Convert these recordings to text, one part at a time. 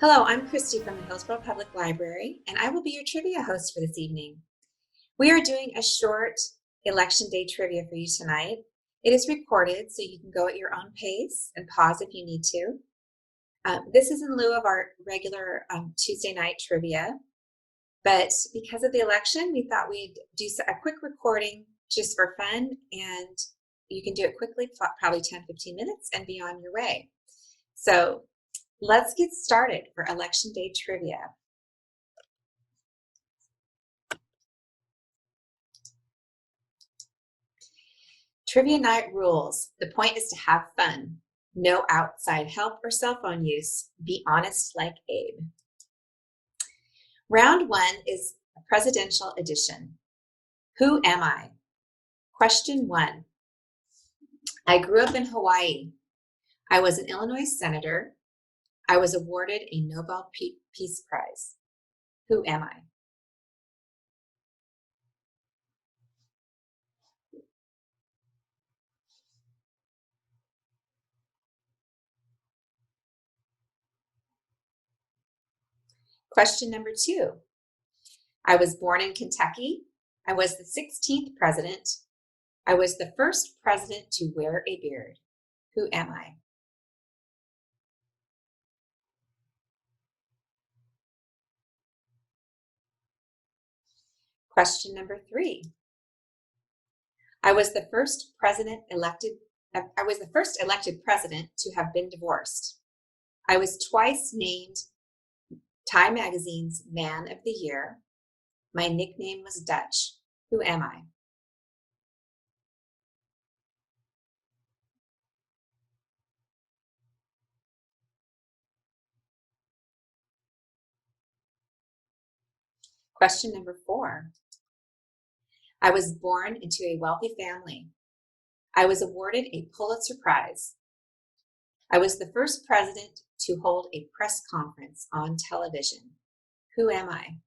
Hello, I'm Christy from the Hillsborough Public Library, and I will be your trivia host for this evening. We are doing a short Election Day trivia for you tonight. It is recorded, so you can go at your own pace and pause if you need to. This is in lieu of our regular Tuesday night trivia, but because of the election, we thought we'd do a quick recording just for fun, and you can do it quickly, probably 10-15 minutes, and be on your way. So let's get started for Election Day trivia. Trivia night rules. The point is to have fun. No outside help or cell phone use. Be honest like Abe. Round one is a presidential edition. Who am I? Question one. I grew up in Hawaii. I was an Illinois senator. I was awarded a Nobel Peace Prize. Who am I? Question number two. I was born in Kentucky. I was the 16th president. I was the first president to wear a beard. Who am I? Question number three. I was the first elected president to have been divorced. I was twice named Time Magazine's Man of the Year. My nickname was Dutch. Who am I? Question number four. I was born into a wealthy family. I was awarded a Pulitzer Prize. I was the first president to hold a press conference on television. Who am I?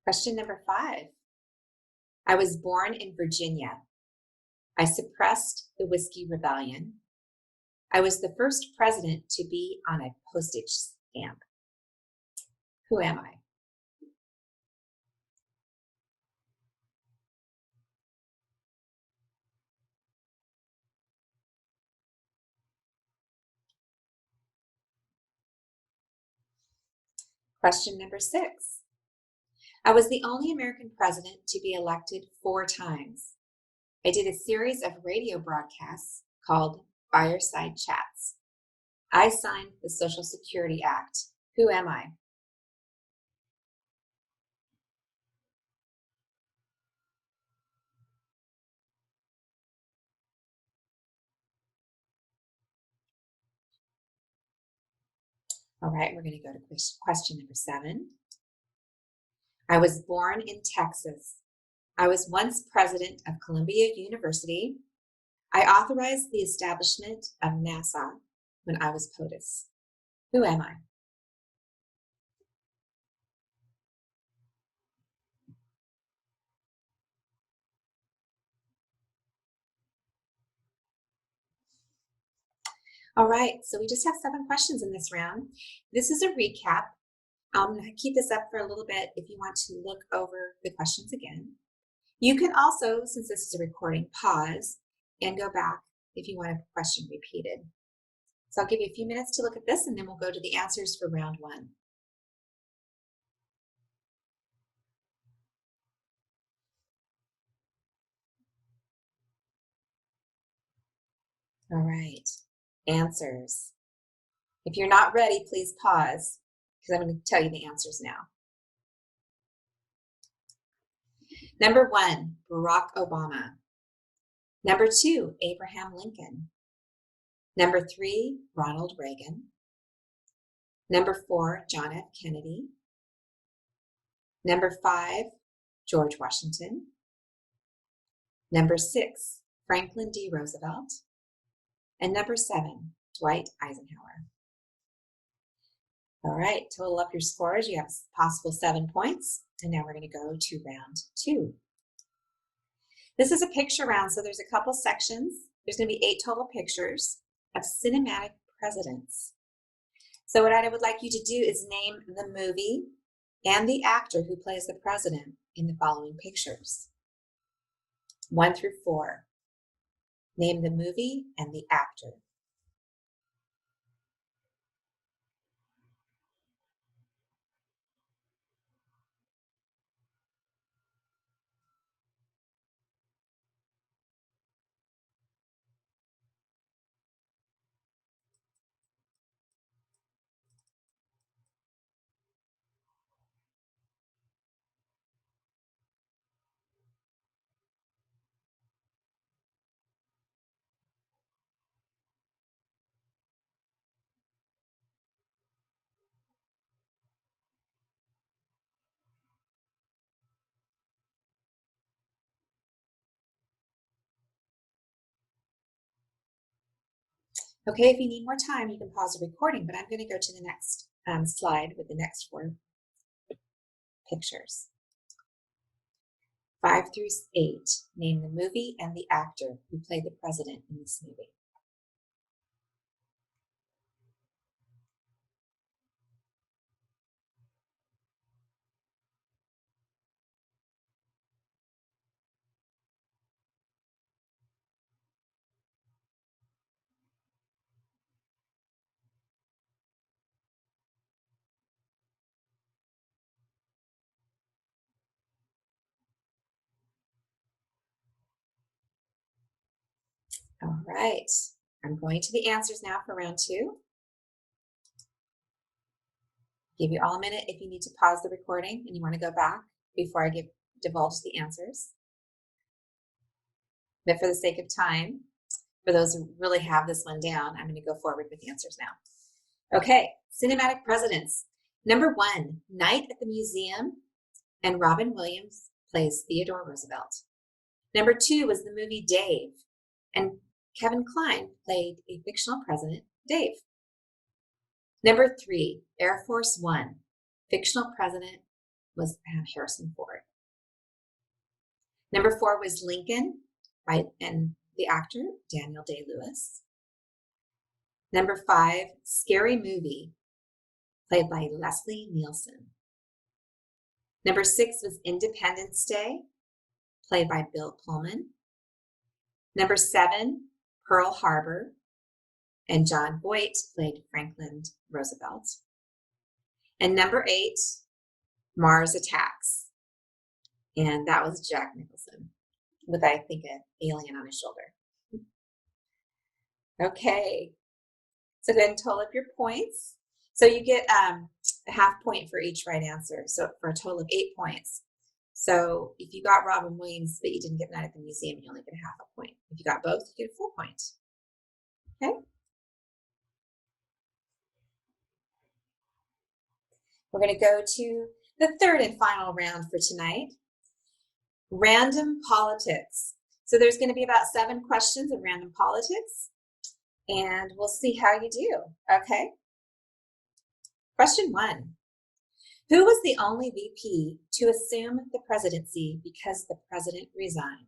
Question number five. I was born in Virginia. I suppressed the Whiskey Rebellion. I was the first president to be on a postage stamp. Who am I? Question number six. I was the only American president to be elected 4 times. I did a series of radio broadcasts called Fireside Chats. I signed the Social Security Act. Who am I? All right, we're going to go to question number 7. I was born in Texas. I was once president of Columbia University. I authorized the establishment of NASA when I was POTUS. Who am I? All right, so we just have 7 questions in this round. This is a recap. I'm going to keep this up for a little bit if you want to look over the questions again. You can also, since this is a recording, pause and go back if you want a question repeated. So I'll give you a few minutes to look at this and then we'll go to the answers for round 1. All right, answers. If you're not ready, please pause because I'm going to tell you the answers now. Number 1, Barack Obama. Number 2, Abraham Lincoln. Number 3, Ronald Reagan. Number 4, John F. Kennedy. Number 5, George Washington. Number 6, Franklin D. Roosevelt. And number 7, Dwight Eisenhower. All right, total up your scores. You have possible 7 points. And now we're going to go to round 2. This is a picture round, so there's a couple sections. There's going to be 8 total pictures of cinematic presidents. So what I would like you to do is name the movie and the actor who plays the president in the following pictures. 1 through 4. Name the movie and the actor. Okay, if you need more time, you can pause the recording, but I'm going to go to the next slide with the next 4 pictures. 5 through 8. Name the movie and the actor who played the president in this movie. All right, I'm going to the answers now for round 2. Give you all a minute if you need to pause the recording and you want to go back before I divulge the answers. But for the sake of time, for those who really have this one down, I'm going to go forward with the answers now. Okay, cinematic presidents. Number 1, Night at the Museum, and Robin Williams plays Theodore Roosevelt. Number 2 was the movie Dave, and Kevin Kline played a fictional president, Dave. Number 3, Air Force One. Fictional president was Harrison Ford. Number 4 was Lincoln, and the actor, Daniel Day-Lewis. Number 5, Scary Movie, played by Leslie Nielsen. Number 6 was Independence Day, played by Bill Pullman. Number 7, Pearl Harbor, and John Voight played Franklin Roosevelt. And number 8, Mars Attacks, and that was Jack Nicholson with, I think, an alien on his shoulder. Okay, so go ahead and total up your points. So you get a half point for each right answer, so for a total of 8 points. So if you got Robin Williams, but you didn't get Night at the Museum, you only get a half a point. If you got both, you get a full point. Okay? We're going to go to the third and final round for tonight. Random politics. So there's going to be about 7 questions of random politics, and we'll see how you do. Okay? Question 1. Who was the only VP to assume the presidency because the president resigned?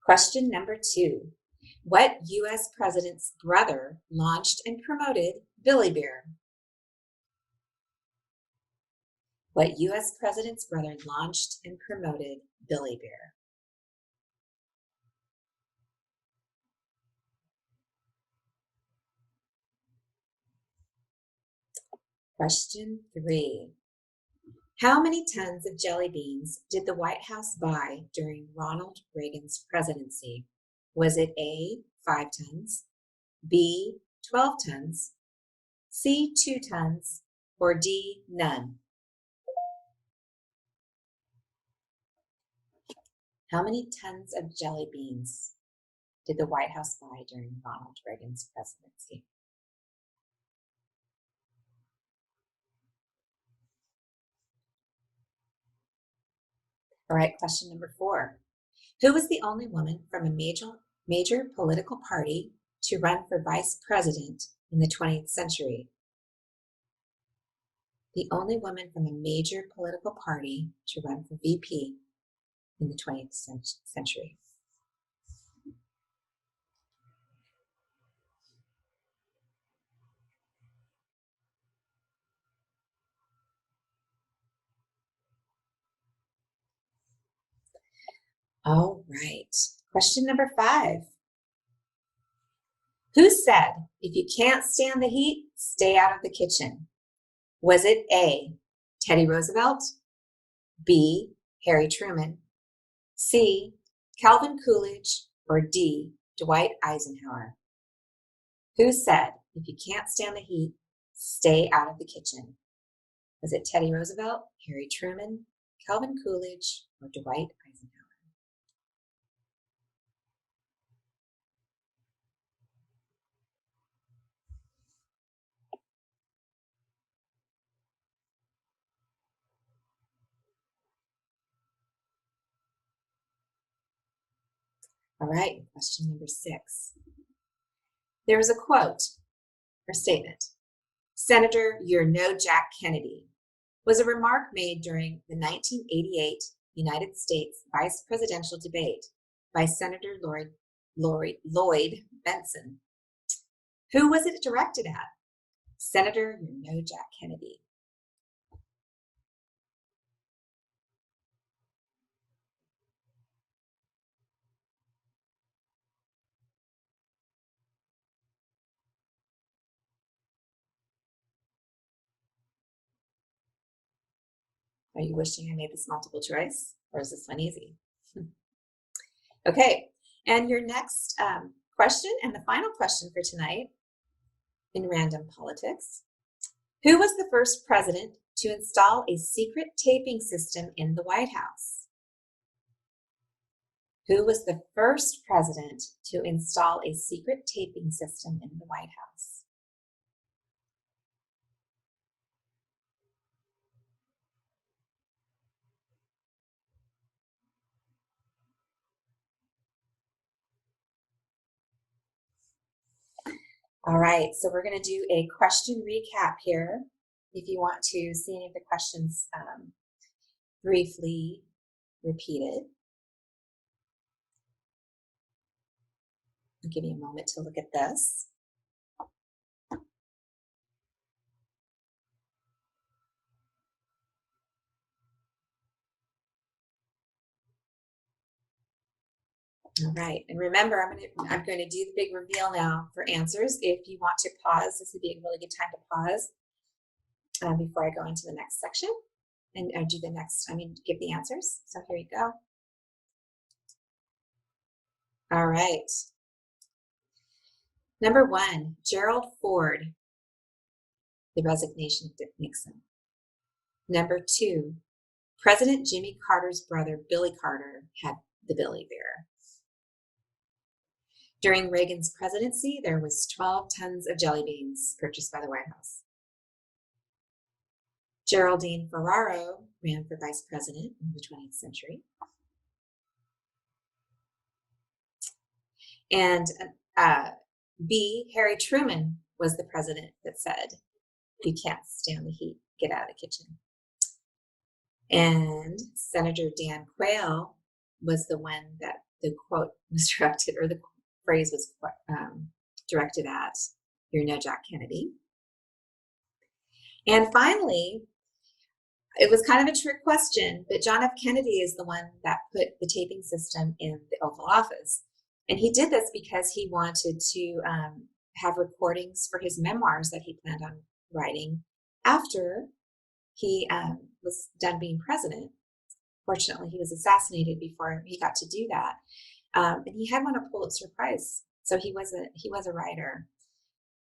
Question number 2. What U.S. president's brother launched and promoted Billy Beer? What U.S. president's brother launched and promoted Billy Beer? Question 3. How many tons of jelly beans did the White House buy during Ronald Reagan's presidency? Was it A, 5 tons, B, 12 tons, C, 2 tons, or D, none? How many tons of jelly beans did the White House buy during Ronald Reagan's presidency? All right, question number 4. Who was the only woman from a major political party to run for vice president in the 20th century? The only woman from a major political party to run for VP in the 20th century. All right. Question number 5. Who said, if you can't stand the heat, stay out of the kitchen? Was it A, Teddy Roosevelt, B, Harry Truman, C, Calvin Coolidge, or D, Dwight Eisenhower? Who said, if you can't stand the heat, stay out of the kitchen? Was it Teddy Roosevelt, Harry Truman, Calvin Coolidge, or Dwight Eisenhower? All right, question number 6. There was a quote or statement. Senator, you're no Jack Kennedy, was a remark made during the 1988 United States vice presidential debate by Senator Lloyd Bentsen. Who was it directed at? Senator, you're no Jack Kennedy. Are you wishing I made this multiple choice, or is this one easy? Okay, and your next question and the final question for tonight in Random Politics. Who was the first president to install a secret taping system in the White House? Who was the first president to install a secret taping system in the White House? All right, so we're going to do a question recap here. If you want to see any of the questions briefly repeated, I'll give you a moment to look at this. All right, and remember, I'm going to do the big reveal now for answers. If you want to pause, this would be a really good time to pause before I go into the next section and give the answers. So here you go. All right. Number 1, Gerald Ford, the resignation of Nixon. Number 2, President Jimmy Carter's brother, Billy Carter, had the Billy Bear. During Reagan's presidency, there was 12 tons of jelly beans purchased by the White House. Geraldine Ferraro ran for vice president in the 20th century. And B, Harry Truman was the president that said, if you can't stand the heat, get out of the kitchen. And Senator Dan Quayle was the one that the quote was directed, or the phrase was directed at, you're no Jack Kennedy. And finally, it was kind of a trick question, but John F. Kennedy is the one that put the taping system in the Oval Office. And he did this because he wanted to have recordings for his memoirs that he planned on writing after he was done being president. Fortunately, he was assassinated before he got to do that. And he had won a Pulitzer Prize, so he was a writer.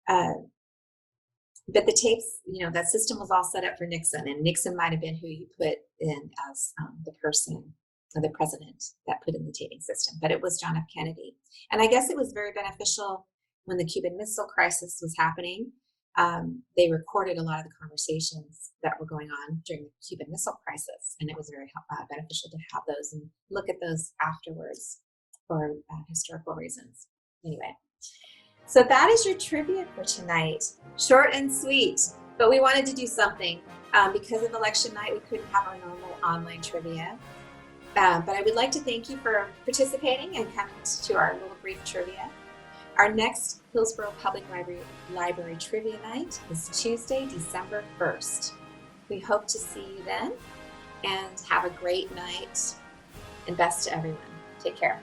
But the tapes, that system was all set up for Nixon, and Nixon might have been who you put in as the person or the president that put in the taping system, but it was John F. Kennedy. And I guess it was very beneficial when the Cuban Missile Crisis was happening, They recorded a lot of the conversations that were going on during the Cuban Missile Crisis, and it was very beneficial to have those and look at those afterwards for historical reasons. Anyway, so that is your trivia for tonight. Short and sweet, but we wanted to do something. Because of election night, we couldn't have our normal online trivia. But I would like to thank you for participating and coming to our little brief trivia. Our next Hillsborough Public Library Trivia Night is Tuesday, December 1st. We hope to see you then, and have a great night, and best to everyone. Take care.